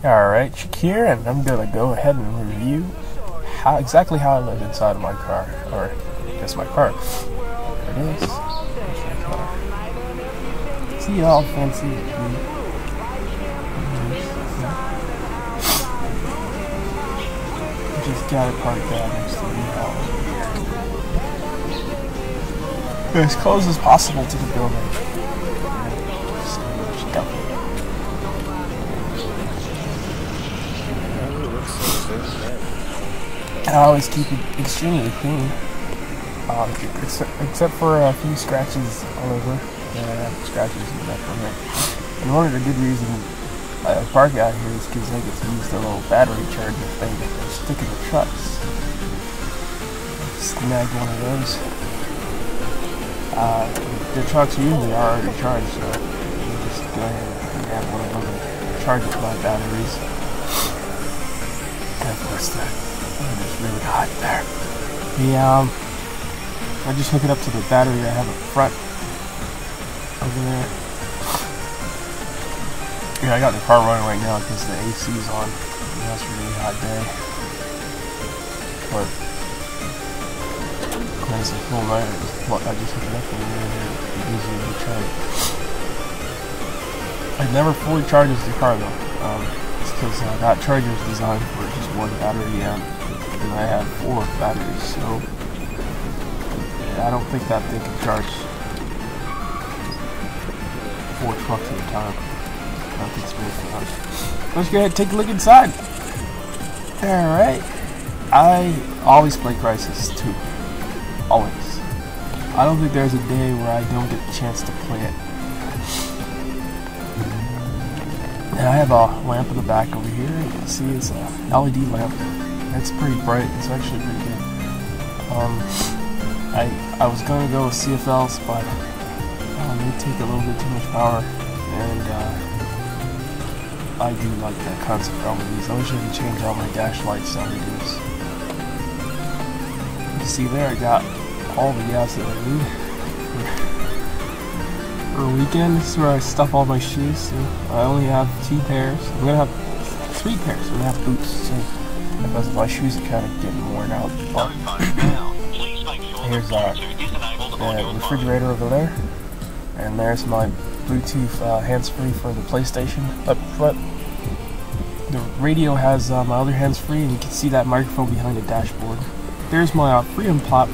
Alright, Shakir, and I'm gonna go ahead and review exactly how I live inside of my car, or I guess my car. There it is. There's my car. See, all fancy. Just got it parked out next to the house. As close as possible to the building. Just go. I always keep it extremely clean, except for a few scratches all over. Scratches and that from it. And one of the good reasons I park out here is because I get to use the little battery charger thing that they stick in the trucks. Snag one of those. The trucks usually are already charged, so you just go ahead and grab one of them and charge it with my batteries. And of course, it's really hot there. I just hook it up to the battery I have up front over there. Yeah, I got the car running right now because the AC is on. It's a really hot day. But it's a full night. I just hooked it up over there. It's easy to charge. It never fully charges the car though. It's because that charger is designed for just one battery and I have 4 batteries, so I don't think that thing can charge 4 trucks at a time. I don't think it's very fun. Let's go ahead and take a look inside. Alright. I always play Crysis 2. Always. I don't think there's a day where I don't get the chance to play it. And I have a lamp in the back over here. You can see it's a LED lamp. It's pretty bright. It's actually pretty good. I was going to go with CFLs, but they take a little bit too much power, and I do like that concept for LEDs. I wish I could change all my dash lights to LEDs. You can see there I got all the gas that I need for a weekend. This is where I stuff all my shoes. So I only have 2 pairs. I'm going to have 3 pairs. I'm going to have boots soon, because my shoes are kind of getting worn out. But here's the refrigerator over there, and there's my Bluetooth hands-free for the PlayStation up front. The radio has my other hands-free, and you can see that microphone behind the dashboard. There's my Freedom Pop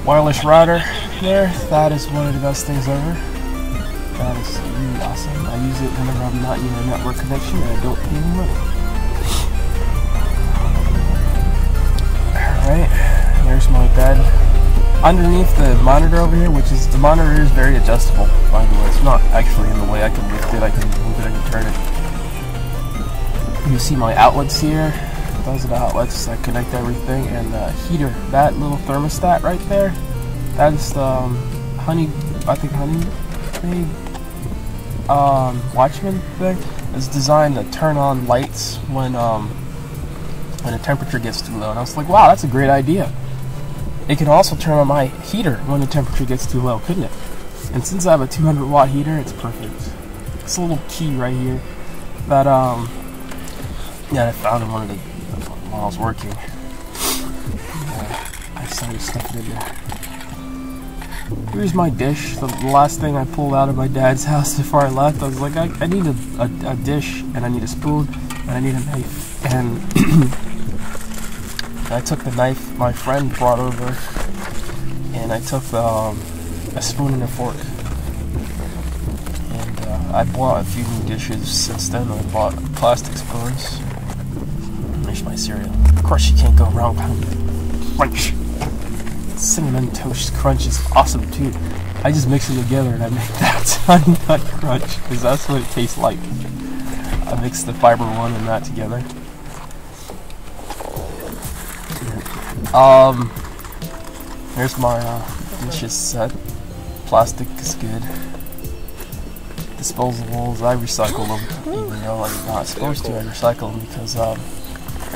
wireless router there. That is one of the best things ever. That is really awesome. I use it whenever I'm not using a network connection and I don't pay any money. Alright, there's my bed. Underneath the monitor over here, which is, the monitor is very adjustable, by the way. It's not actually in the way. I can lift it, I can move it, I can turn it. You see my outlets here. Those are the outlets that connect everything, and the heater, that little thermostat right there, that is the Honey Watchman thing. It's designed to turn on lights when the temperature gets too low. And I was like, wow, that's a great idea. It can also turn on my heater when the temperature gets too low, couldn't it? And since I have a 200 watt heater, it's perfect. It's a little key right here that yeah, I found in one of the while I was working. I decided to stuff it in there. Here's my dish. The last thing I pulled out of my dad's house before I left, I was like, I need a dish, and I need a spoon, and I need a knife. And I took the knife my friend brought over, and I took a spoon and a fork. And I bought a few new dishes since then. I bought plastic spoons. There's my cereal. Of course, you can't go wrong with crunch. Cinnamon Toast Crunch is awesome too. I just mix them together and I make that Honey Nut Crunch because that's what it tastes like. I mix the fiber one and that together. Here's my dishes set. Plastic is good. Disposables, I recycle them, even though I'm not supposed to. I recycle them because they're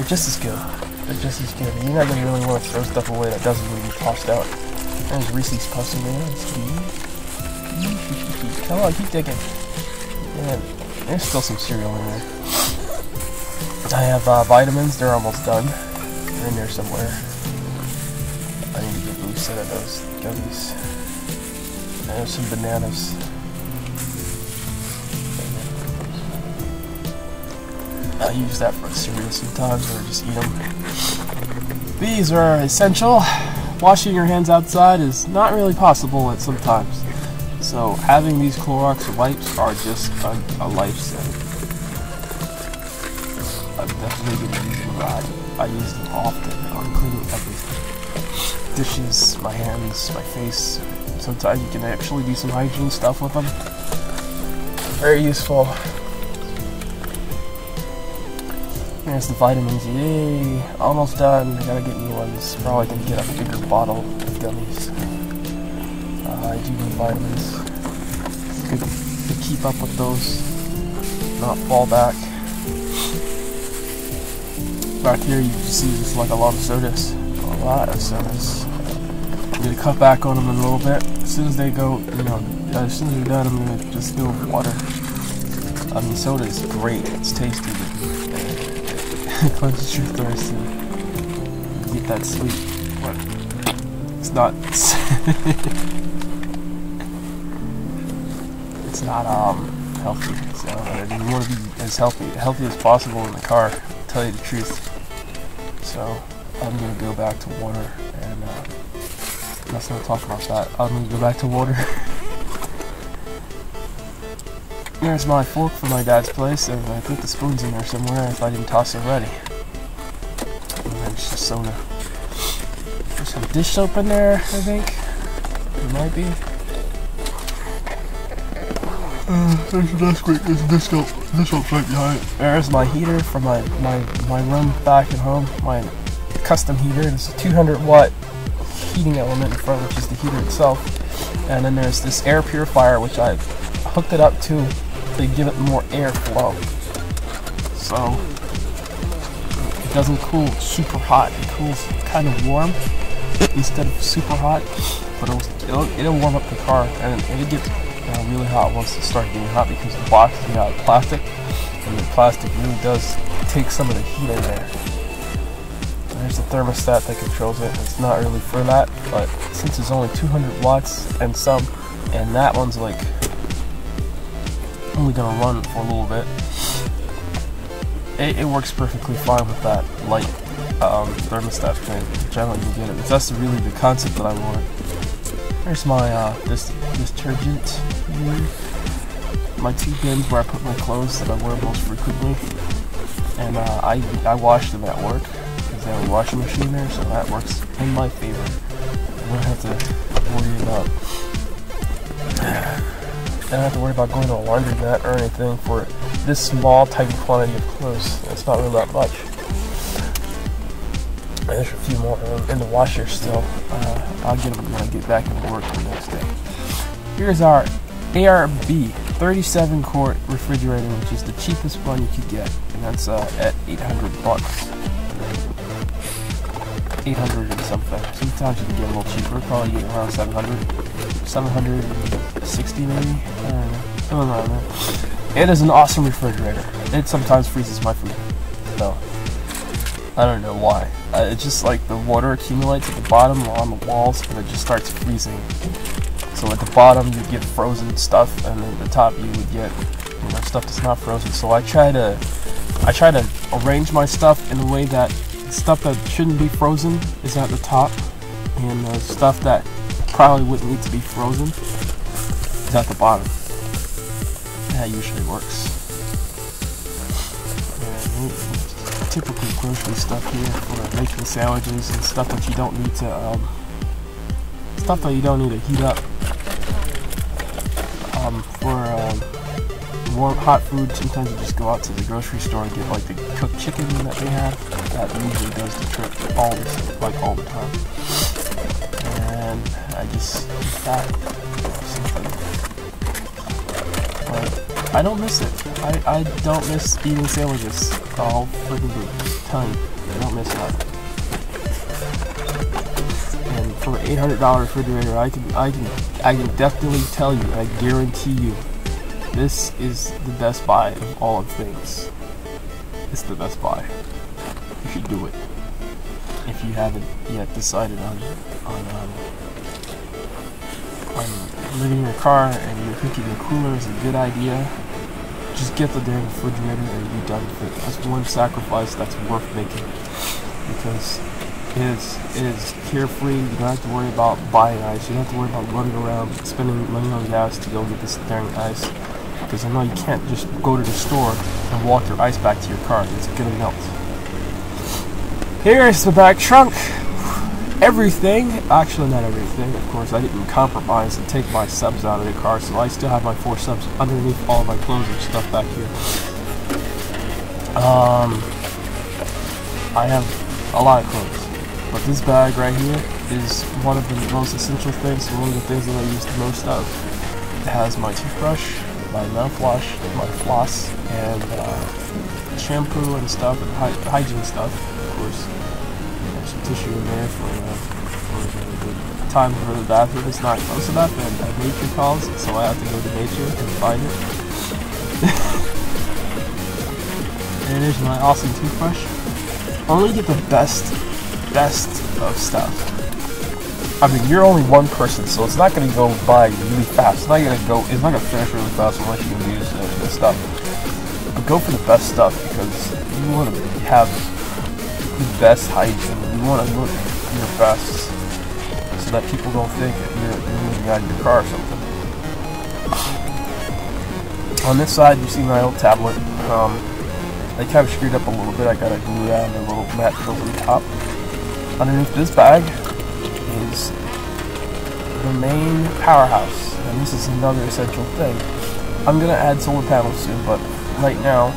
just as good. They're just as good. You never really want to throw stuff away that doesn't really get tossed out. There's Reese's Puffs in there. Come on, keep digging. Yeah. There's still some cereal in there. I have vitamins, they're almost done. They're in there somewhere. I need to get a new set of those gummies. And there's some bananas. I use that for cereal sometimes, or just eat them. These are essential. Washing your hands outside is not really possible at sometimes. So having these Clorox wipes are just a lifesaver. I'm definitely going to use them a lot. I use them often on cleaning everything. Dishes, my hands, my face. Sometimes you can actually do some hygiene stuff with them. Very useful. There's the vitamins. Yay! Almost done. I gotta get new ones. Probably gonna get a bigger bottle of gummies. I do need vitamins. Good to keep up with those. Not fall back. Back here you can see there's like a lot of sodas. A lot of sodas. I'm gonna cut back on them in a little bit. As soon as they go, as soon as they're done, I'm gonna just go with water. I mean, soda is great. It's tasty. Cleanses your thirst and get that sweet. But it's not. It's not healthy. So you want to be as healthy as possible in the car. To tell you the truth. So I'm gonna go back to water, and let's not talk about that. I'm gonna go back to water. There's my fork from my dad's place, and I put the spoons in there somewhere if I didn't toss it already. And then it's just soda. There's some dish soap in there, I think. It might be. There's a Nesquik, there's a dish soap right behind it. There's my heater from my room back at home, my custom heater. It's a 200-watt heating element in front, which is the heater itself. And then there's this air purifier, which I've hooked it up to give it more airflow, so it doesn't cool super hot. It cools kind of warm instead of super hot, but it'll warm up the car, and it'll get really hot once it starts getting hot, because the box is out of plastic, and the plastic really does take some of the heat in there. There's the thermostat that controls it. It's not really for that, but since it's only 200 watts and some, and that one's like only gonna run for a little bit, it works perfectly fine with that light thermostat thing. Generally you get it. That's really the concept that I want. There's my this detergent here. My 2 bins where I put my clothes that I wear most frequently, and I wash them at work because they have a washing machine there, so that works in my favor. I don't have to worry about. I don't have to worry about going to a laundromat or anything for this small, tiny quantity of clothes. It's not really that much. There's a few more in the washer still. I'll get them when I get back into work the next day. Here's our ARB 37-quart refrigerator, which is the cheapest one you could get, and that's at 800 bucks. 800 and something. Sometimes you can get a little cheaper, probably get around 760 maybe. I don't know. It is an awesome refrigerator. It sometimes freezes my food. So I don't know why. It's just like the water accumulates at the bottom or on the walls, and it just starts freezing. So at the bottom you get frozen stuff, and then at the top you would get stuff that's not frozen. So I try to arrange my stuff in a way that stuff that shouldn't be frozen is at the top, and the stuff that probably wouldn't need to be frozen is at the bottom. That usually works. And typical grocery stuff here for making sandwiches and stuff that you don't need to heat up. For warm hot food, sometimes you just go out to the grocery store and get like the cooked chicken that they have. That usually does the trick all the time. And I just eat that or something. But I don't miss it. I don't miss eating sandwiches. I'll freaking tell you, I don't miss that. And for an $800 refrigerator, I can definitely tell you, I guarantee you, This is the best buy of all of things. It's the best buy. You should do it. If you haven't yet decided on living in your car and you're thinking a cooler is a good idea, just get the damn refrigerator and be done with it. That's one sacrifice that's worth making, because it is carefree. You don't have to worry about buying ice. You don't have to worry about running around spending money on gas to go get this dang ice, because I know you can't just go to the store and walk your ice back to your car. It's gonna melt. Here's the back trunk. Everything, actually not everything, of course, I didn't compromise and take my subs out of the car, so I still have my 4 subs underneath all my clothes and stuff back here. I have a lot of clothes, but this bag right here is one of the most essential things, one of the things that I use the most of. It has my toothbrush, my mouthwash, my floss, and shampoo and stuff, and hygiene stuff, of course. Some tissue in there for the time for the bathroom. It's not close enough, and nature calls, so I have to go to nature and find it. And there's my awesome toothbrush. Only get the best of stuff. I mean, you're only one person, so it's not going to go by really fast. It's not going to finish really fast unless you can use this stuff. But go for the best stuff, because you want to have the best hygiene. You want to look your best, so that people don't think that you're moving out of your car or something. On this side, you see my old tablet. They kind of screwed up a little bit. I gotta glue down the little mat over the top. Underneath this bag is the main powerhouse, and this is another essential thing. I'm gonna add solar panels soon, but right now,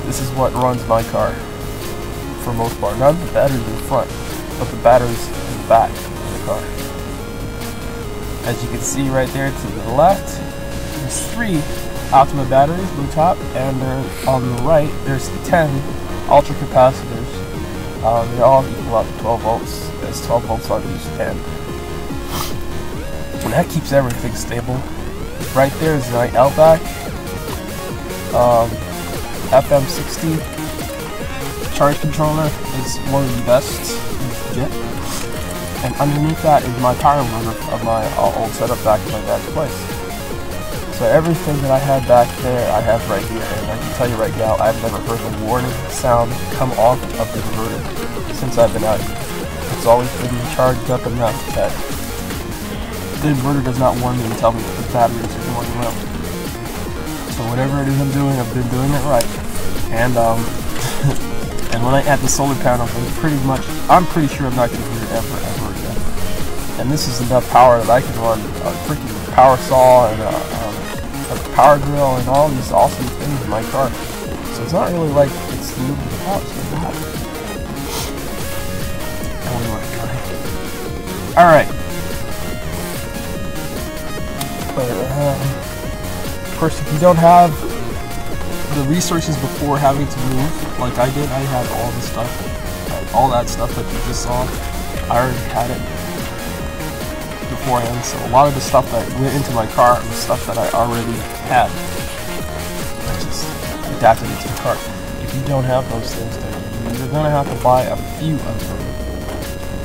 this is what runs my car for most part. Not the batteries in front, but the batteries in the back of the car. As you can see right there to the left, there's 3 Optima batteries on top, and on the right there's 10 ultra capacitors. They all equal out to 12 volts. There's 12 volts on each end, and that keeps everything stable. Right there is my LVAC. FM60 charge controller is one of the best you can get, and underneath that is my power motor of my old setup back in my dad's place. So everything that I had back there, I have right here, and I can tell you right now, I've never heard a warning sound come off of the inverter since I've been out here. It's always been charged up enough that the inverter does not warn me and tell me that the batteries are going low. So whatever it is I'm doing, I've been doing it right. And and when I add the solar panels, I'm pretty sure I'm not going to hear it ever again. And this is enough power that I can run a freaking power saw and a power drill and all these awesome things in my car. So it's not really like it's new to the house. Alright. Of course, if you don't have the resources before having to move, like I did, I had all the stuff, all that stuff that you just saw. I already had it beforehand, so a lot of the stuff that went into my car was stuff that I already had. I just adapted it to the car. If you don't have those things, then you're going to have to buy a few of them.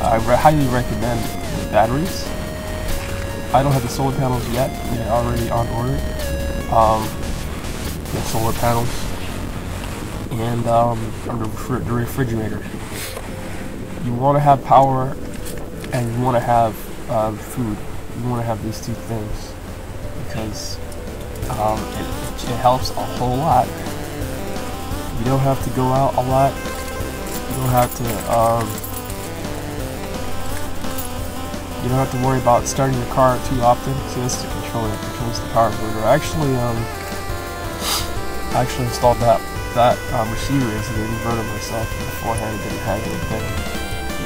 I highly recommend the batteries. I don't have the solar panels yet. They're already on order. The solar panels and the refrigerator. You want to have power and you want to have food. You want to have these 2 things because it helps a whole lot. You don't have to go out a lot. You don't have to worry about starting your car too often. See, that's the controller that controls the power motor. I actually installed that receiver into the inverter myself beforehand. It didn't have anything.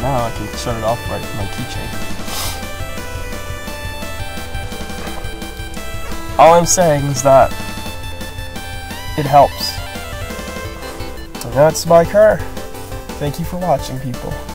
Now I can shut it off right from my keychain. All I'm saying is that it helps. So that's my car. Thank you for watching, people.